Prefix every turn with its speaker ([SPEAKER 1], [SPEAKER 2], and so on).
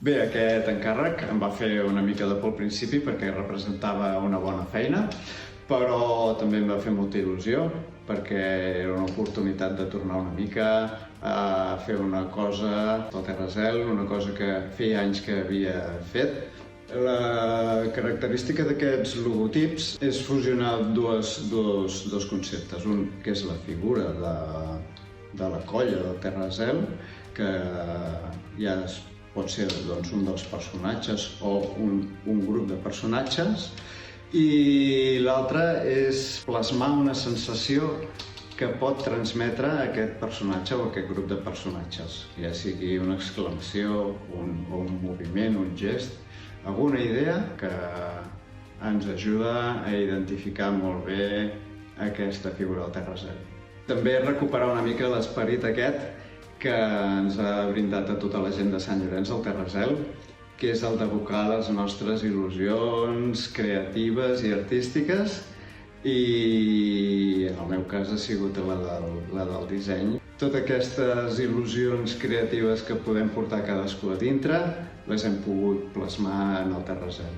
[SPEAKER 1] Bé, aquest encàrrec em va fer una mica de por al principi perquè representava una bona feina, però també em va fer molta il·lusió perquè era una oportunitat de tornar una mica a fer una cosa del Terrazel, una cosa que feia anys que havia fet. La característica d'aquests logotips és fusionar dos conceptes. Un, que és la figura de la colla del Terrazel, que ja pot ser doncs, un dels personatges o un grup de personatges, i l'altre és plasmar una sensació que pot transmetre aquest personatge o aquest grup de personatges, ja sigui una exclamació, un moviment, un gest, alguna idea que ens ajuda a identificar molt bé aquesta figura del Terrazel. També recuperar una mica l'esperit aquest que ens ha brindat a tota la gent de Sant Llorenç del Terrazel, que és el d'evocar les nostres il·lusions creatives i artístiques, i en el meu cas ha sigut la del disseny. Totes aquestes il·lusions creatives que podem portar cadascú a dintre les hem pogut plasmar en el Terrazel.